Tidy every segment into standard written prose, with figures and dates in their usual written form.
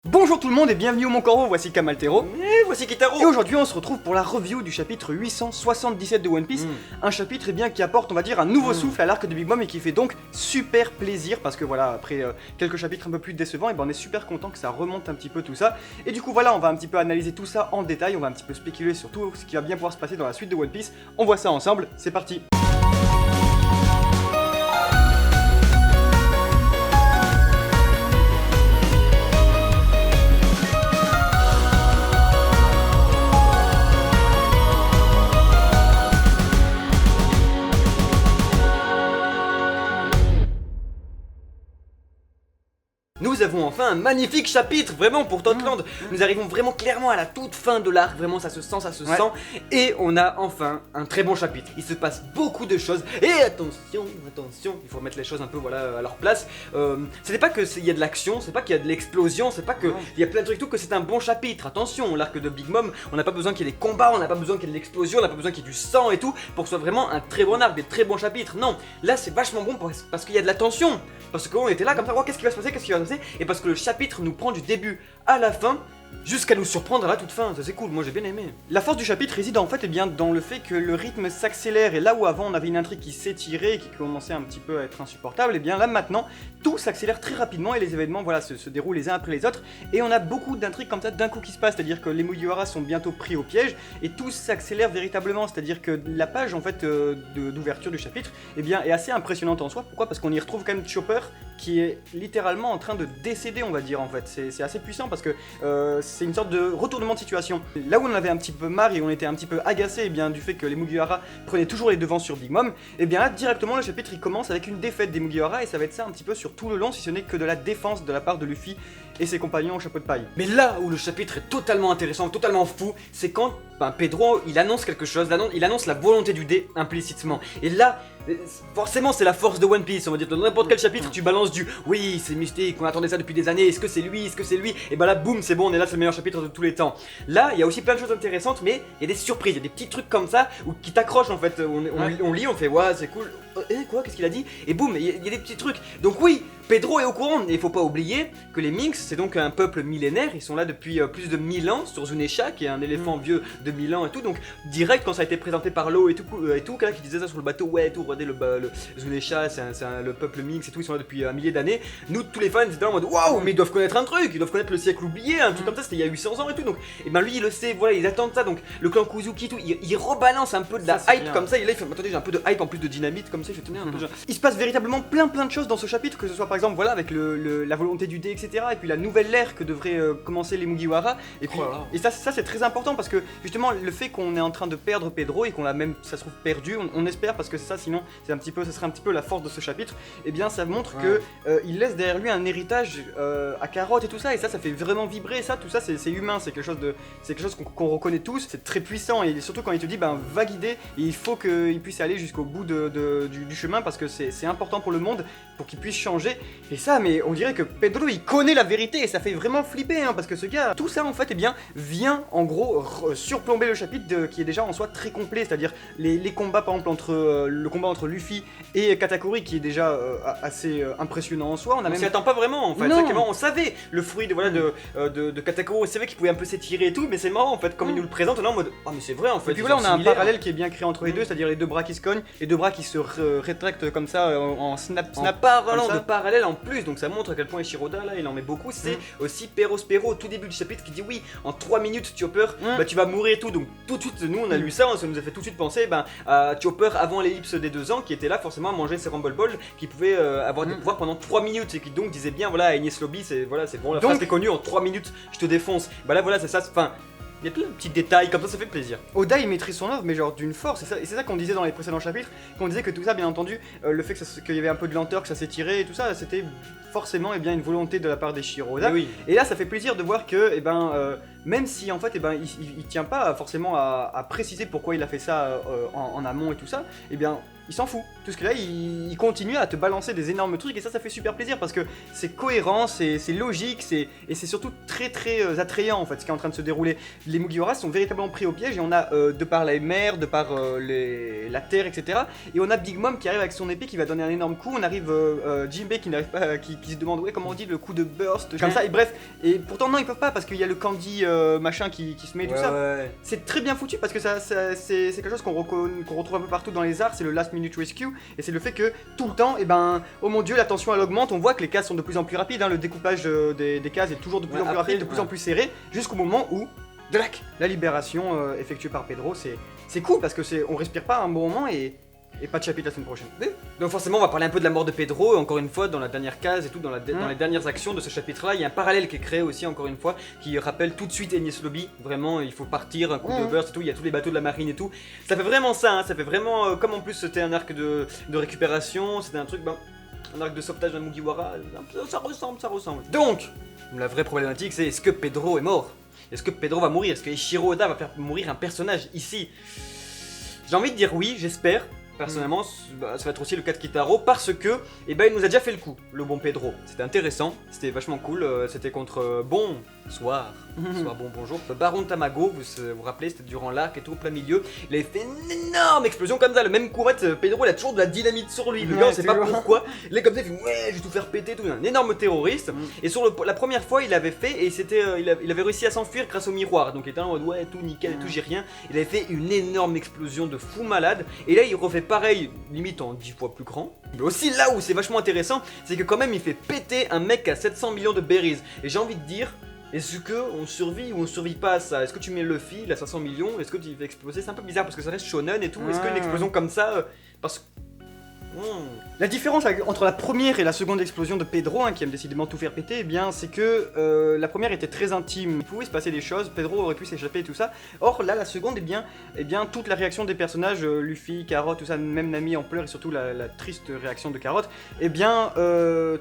Bonjour tout le monde et bienvenue au Mon Corvo, voici Kamaltero. Et voici Kitaro. Et aujourd'hui on se retrouve pour la review du chapitre 877 de One Piece. Un chapitre qui apporte, on va dire, un nouveau souffle à l'arc de Big Mom et qui fait donc super plaisir parce que voilà, après quelques chapitres un peu plus décevants, et ben on est super content que ça remonte un petit peu tout ça. Et du coup voilà, on va un petit peu analyser tout ça en détail, on va un petit peu spéculer sur tout ce qui va bien pouvoir se passer dans la suite de One Piece. On voit ça ensemble, c'est parti. Nous avons enfin un magnifique chapitre, vraiment, pour Totland. Nous arrivons vraiment clairement à la toute fin de l'arc, vraiment, ça se sent. Et on a enfin un très bon chapitre. Il se passe beaucoup de choses. Et attention, il faut remettre les choses un peu voilà, à leur place. Ce n'est pas qu'il y a de l'action, c'est pas qu'il y a de l'explosion, c'est pas qu'il y a plein de trucs, tout que c'est un bon chapitre. Attention, l'arc de Big Mom, on n'a pas besoin qu'il y ait des combats, on n'a pas besoin qu'il y ait de l'explosion, on n'a pas besoin qu'il y ait du sang et tout, pour que ce soit vraiment un très bon arc, des très bons chapitres. Non, là c'est vachement bon parce qu'il y a de la tension. Parce qu'on était là comme ça, oh, qu'est-ce qui va se passer, et parce que le chapitre nous prend du début à la fin jusqu'à nous surprendre à la toute fin, ça c'est cool, moi j'ai bien aimé. La force du chapitre réside en fait dans le fait que le rythme s'accélère, et là où avant on avait une intrigue qui s'étirait et qui commençait un petit peu à être insupportable, et bien là maintenant tout s'accélère très rapidement et les événements voilà, se déroulent les uns après les autres, et on a beaucoup d'intrigues comme ça d'un coup qui se passent, c'est-à-dire que les Mugiwara sont bientôt pris au piège et tout s'accélère véritablement, c'est-à-dire que la page en fait d'ouverture du chapitre eh bien, est assez impressionnante en soi. Pourquoi ? Parce qu'on y retrouve quand même Chopper qui est littéralement en train de décéder, on va dire en fait. C'est assez puissant parce que c'est une sorte de retournement de situation. Là où on avait un petit peu marre et on était un petit peu agacé du fait que les Mugiwara prenaient toujours les devants sur Big Mom, et bien là directement le chapitre il commence avec une défaite des Mugiwara et ça va être ça un petit peu sur tout le long, si ce n'est que de la défense de la part de Luffy et ses compagnons au chapeau de paille. Mais là où le chapitre est totalement intéressant, totalement fou, c'est quand Pedro il annonce quelque chose, il annonce la volonté du dé implicitement. Et là, forcément c'est la force de One Piece, on va dire, dans n'importe quel chapitre tu balances du oui c'est mystique, on attendait ça depuis des années, est-ce que c'est lui, et bah là boum c'est bon, on est là, c'est le meilleur chapitre de tous les temps. Là il y a aussi plein de choses intéressantes, mais il y a des surprises, il y a des petits trucs comme ça qui t'accrochent en fait, on lit, on fait ouais c'est cool, quoi, qu'est-ce qu'il a dit, et boum, il y a des petits trucs. Donc oui, Pedro est au courant, et il faut pas oublier que les Minks c'est donc un peuple millénaire, ils sont là depuis plus de 1000 ans sur Zunesha qui est un éléphant vieux de 1000 ans et tout, donc direct quand ça a été présenté par Law et tout, quelqu'un qui disait ça sur le bateau, ouais tout, regardez le Zunesha, c'est le peuple Minks et tout, ils sont là depuis un millier d'années. Nous tous les fans étaient là en mode waouh, mais ils doivent connaître un truc, ils doivent connaître le siècle oublié, un truc comme ça, c'était il y a 800 ans et tout, donc et ben lui il le sait, voilà, ils attendent ça, donc le clan Kuzuki tout, il rebalance un peu de la hype bien. Comme ça, il fait attendez j'ai un peu de hype en plus de dynamite comme ça, il fait tenir un peu. Il se passe véritablement plein de choses dans ce chapitre, que ce soit par exemple voilà avec la volonté du dé etc, et puis la nouvelle ère que devraient commencer les Mugiwara, et puis et ça c'est très important parce que justement le fait qu'on est en train de perdre Pedro et qu'on l'a même ça se trouve perdu, on espère, parce que c'est ça, sinon c'est ce serait un petit peu la force de ce chapitre, et bien ça montre que il laisse derrière lui un héritage à carotte et tout ça, et ça fait vraiment vibrer, ça tout ça c'est humain, c'est quelque chose qu'on reconnaît tous, c'est très puissant, et surtout quand il te dit va guider, et il faut qu'il puisse aller jusqu'au bout du chemin parce que c'est important pour le monde, pour qu'il puisse changer, et ça mais on dirait que Pedro il connaît la vérité et ça fait vraiment flipper parce que ce gars, tout ça en fait vient en gros surplomber le chapitre qui est déjà en soi très complet, c'est-à-dire les combats par exemple le combat entre Luffy et Katakuri qui est déjà assez impressionnant en soi, on s'y attend pas vraiment en fait, on savait le fruit de Katakuri, on savait qu'il pouvait un peu s'étirer et tout, mais c'est marrant en fait, comme il nous le présente, on est en mode oh mais c'est vrai en fait. Et puis voilà on a un parallèle qui est bien créé entre les deux, c'est-à-dire les deux bras qui se cognent, les deux bras qui se rétractent comme ça en snap. Parlant de parallèle en plus, donc ça montre à quel point Shiroda là il en met beaucoup, c'est aussi Perospero au tout début du chapitre qui dit oui en 3 minutes Chopper tu vas mourir et tout, donc tout de suite nous on a lu ça, ça nous a fait tout de suite penser à Chopper avant l'ellipse des 2 ans qui était là forcément à manger ses Rumble Balls, qui pouvait avoir des pouvoirs pendant 3 minutes et qui donc disait bien voilà Enies Lobby c'est bon, la phrase est connue, en 3 minutes je te défonce, bah là voilà c'est ça, enfin il y a plein de petits détails comme ça fait plaisir. Oda il maîtrise son œuvre mais genre d'une force, et c'est ça qu'on disait dans les précédents chapitres, qu'on disait que tout ça bien entendu, le fait qu'il y avait un peu de lenteur, que ça s'étirait et tout ça, c'était forcément une volonté de la part des Oda. Et là ça fait plaisir de voir que même si en fait il tient pas forcément à préciser pourquoi il a fait ça en amont et tout ça, il s'en fout. Tout ce que là, il continue à te balancer des énormes trucs et ça fait super plaisir parce que c'est cohérent, c'est logique, et c'est surtout très très attrayant en fait ce qui est en train de se dérouler. Les Mugiwara sont véritablement pris au piège et on a de par la mer, de par la terre, etc. Et on a Big Mom qui arrive avec son épée qui va donner un énorme coup. On arrive Jinbei qui n'arrive pas, qui se demande ouais comment on dit le coup de burst comme ça. Et bref, et pourtant non ils peuvent pas parce qu'il y a le candy machin qui se met et tout ça. Ouais. C'est très bien foutu parce que c'est quelque chose qu'on retrouve un peu partout dans les arts, c'est le last minute rescue et c'est le fait que tout le temps, et ben, oh mon dieu, la tension elle augmente, on voit que les cases sont de plus en plus rapides, hein, le découpage des cases est toujours de plus en plus rapide, de plus en plus serré, jusqu'au moment où, la libération effectuée par Pedro, c'est cool parce que on respire pas un bon moment et pas de chapitre la semaine prochaine. Donc forcément on va parler un peu de la mort de Pedro, encore une fois dans la dernière case et tout, dans les dernières actions de ce chapitre là, il y a un parallèle qui est créé aussi encore une fois, qui rappelle tout de suite Enies Lobby, vraiment il faut partir, un coup de burst et tout, il y a tous les bateaux de la marine et tout, ça fait vraiment ça, hein, ça fait vraiment, comme en plus c'était un arc de récupération, c'était un truc, un arc de sauvetage d'un Mugiwara, ça ressemble. Donc, la vraie problématique c'est est-ce que Pedro est mort? Est-ce que Pedro va mourir? Est-ce que Eiichiro Oda va faire mourir un personnage ici? J'ai envie de dire oui, j'espère. Personnellement, ça va être aussi le cas de Kitaro parce que, il nous a déjà fait le coup, le bon Pedro. C'était intéressant, c'était vachement cool, c'était contre bonjour, le baron de Tamago, vous vous rappelez, c'était durant l'arc et tout, au plein milieu. Il avait fait une énorme explosion comme ça, le même coup, en fait, Pedro il a toujours de la dynamite sur lui, le gars on sait pas pourquoi. Il est comme ça, il fait ouais, je vais tout faire péter, tout, un énorme terroriste. Et sur la première fois, il avait fait, et c'était, il avait réussi à s'enfuir grâce au miroir, donc il était en mode ouais, tout nickel et tout, j'ai rien. Il avait fait une énorme explosion de fou malade, et là il refait pareil, limite en 10 fois plus grand. Mais aussi là où c'est vachement intéressant, c'est que quand même il fait péter un mec à 700 millions de berries. Et j'ai envie de dire, est-ce qu'on survit ou on survit pas à ça? Est-ce que tu mets Luffy, il a 500 millions, est-ce que tu fais exploser? C'est un peu bizarre parce que ça reste shonen et tout. Est-ce qu'une explosion comme ça, parce que... La différence entre la première et la seconde explosion de Pedro, qui aime décidément tout faire péter, eh bien c'est que la première était très intime, il pouvait se passer des choses, Pedro aurait pu s'échapper et tout ça. Or là, la seconde, eh bien toute la réaction des personnages, Luffy, Carrot, tout ça, même Nami en pleurs et surtout la triste réaction de Carrot, eh bien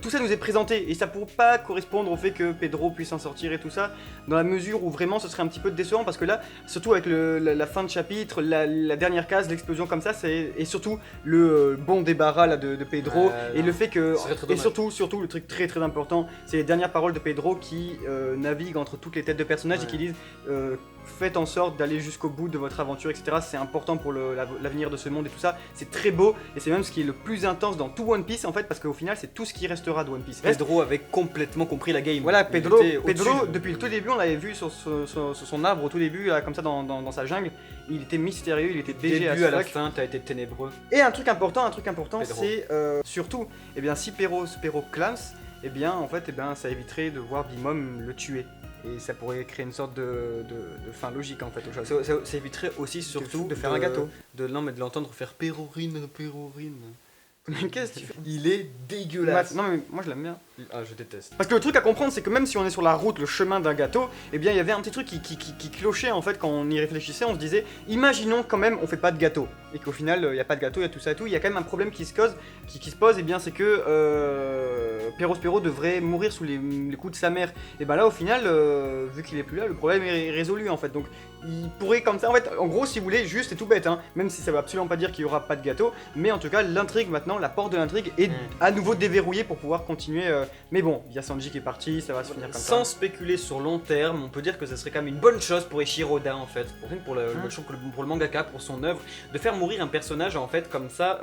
tout ça nous est présenté et ça pourrait pas correspondre au fait que Pedro puisse en sortir et tout ça, dans la mesure où vraiment ce serait un petit peu décevant parce que là, surtout avec la fin de chapitre, la dernière case, l'explosion comme ça, et surtout le bon débarras là de Pedro et le fait que et surtout le truc très très important, c'est les dernières paroles de Pedro qui naviguent entre toutes les têtes de personnages et qui disent faites en sorte d'aller jusqu'au bout de votre aventure, etc. C'est important pour l'avenir de ce monde et tout ça. C'est très beau et c'est même ce qui est le plus intense dans tout One Piece en fait parce qu'au final c'est tout ce qui restera de One Piece. Pedro avait complètement compris la game. Voilà, Pedro depuis le tout début, on l'avait vu sur son arbre au tout début là, comme ça dans sa jungle. Il était mystérieux, il était BG à la fin, t'as été ténébreux. Et un truc important, c'est surtout, eh bien, si Spero clams, eh bien, en fait, ça éviterait de voir Big Mom le tuer. Et ça pourrait créer une sorte de fin logique, en fait. Ça éviterait aussi, surtout, de faire un gâteau. De l'entendre faire pérorine. Mais qu'est-ce que tu fais? Il est dégueulasse. Non mais moi je l'aime bien. Ah, je déteste. Parce que le truc à comprendre c'est que même si on est sur la route, le chemin d'un gâteau, eh bien il y avait un petit truc qui clochait en fait quand on y réfléchissait, on se disait imaginons quand même on fait pas de gâteau et qu'au final il y a pas de gâteau, il y a tout ça et tout, il y a quand même un problème qui se pose, et bien c'est que Spero devrait mourir sous les coups de sa mère. Et ben là au final vu qu'il est plus là, le problème est résolu en fait. Donc il pourrait comme ça en fait, en gros si vous voulez, juste et tout bête même si ça veut absolument pas dire qu'il y aura pas de gâteau, mais en tout cas l'intrigue maintenant, la porte de l'intrigue est à nouveau déverrouillée pour pouvoir continuer. Mais bon, il y a Sanji qui est parti, ça va se finir comme ça. Sans spéculer sur long terme, on peut dire que ça serait quand même une bonne chose pour Eiichiro Oda en fait, pour le mangaka, pour son œuvre, de faire mourir un personnage en fait comme ça,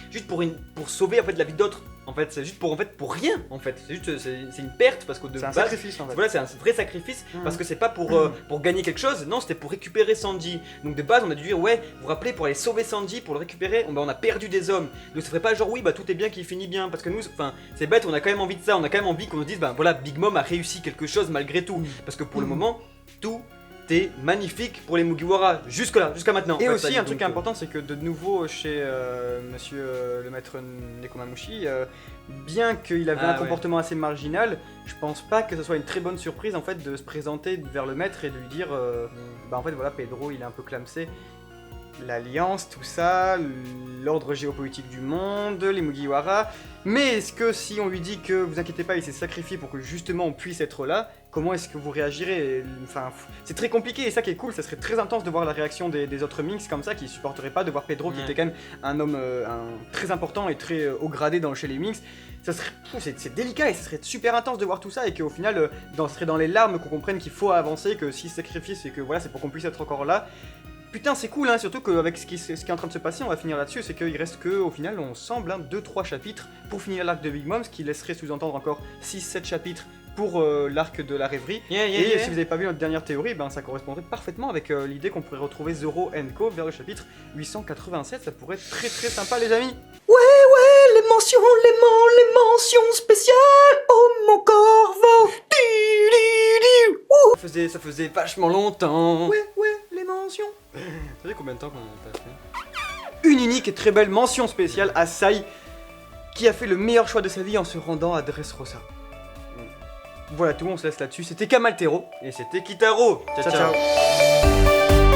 juste pour sauver en fait la vie d'autres. En fait, c'est juste pour rien en fait. C'est une perte parce que de base, sacrifice en fait. Voilà, c'est un vrai sacrifice parce que c'est pas pour gagner quelque chose, non, c'était pour récupérer Sanji. Donc de base, on a dû dire ouais, vous vous rappelez, pour aller sauver Sanji, pour le récupérer, on a perdu des hommes. Donc ça ferait pas genre oui, bah tout est bien qui finit bien parce que nous, enfin, c'est bête, on a quand même envie de ça, on a quand même envie qu'on nous dise bah voilà, Big Mom a réussi quelque chose malgré tout parce que pour le moment, tout est magnifique pour les Mugiwara jusqu'à maintenant. Et aussi un truc important, c'est que de nouveau chez monsieur le maître Nekomamushi, bien qu'il avait un comportement assez marginal, je pense pas que ce soit une très bonne surprise en fait de se présenter vers le maître et de lui dire bah en fait voilà, Pedro il est un peu clamsé. L'alliance, tout ça, l'ordre géopolitique du monde, les Mugiwara. Mais est-ce que si on lui dit que vous inquiétez pas, il s'est sacrifié pour que justement on puisse être là, comment est-ce que vous réagirez? Enfin, c'est très compliqué et ça qui est cool, ça serait très intense de voir la réaction des autres Minx comme ça qui supporteraient pas de voir Pedro qui était quand même un homme très important et très haut gradé chez les Minx. Ça serait, c'est délicat et ça serait super intense de voir tout ça et qu'au final, ce serait dans les larmes qu'on comprenne qu'il faut avancer, que s'il se sacrifie, c'est que voilà, c'est pour qu'on puisse être encore là. Putain, c'est cool, hein, surtout qu'avec ce qui est en train de se passer, on va finir là-dessus, c'est qu'il reste que, au final, on semble, 2-3 chapitres pour finir l'arc de Big Mom, ce qui laisserait sous-entendre encore 6-7 chapitres pour l'arc de la rêverie. Et si vous n'avez pas vu notre dernière théorie, ben, ça correspondrait parfaitement avec l'idée qu'on pourrait retrouver Zoro and Co vers le chapitre 887, ça pourrait être très très sympa les amis. Ouais, les mentions spéciales, oh mon corbeau. Ça faisait vachement longtemps. Ouais, les mentions. Ça fait combien de temps qu'on a pas fait? Une unique et très belle mention spéciale à Sai, qui a fait le meilleur choix de sa vie en se rendant à Dressrosa. Voilà tout, on se laisse là-dessus. C'était Kamaltero. Et c'était Kitaro. Ciao, ciao.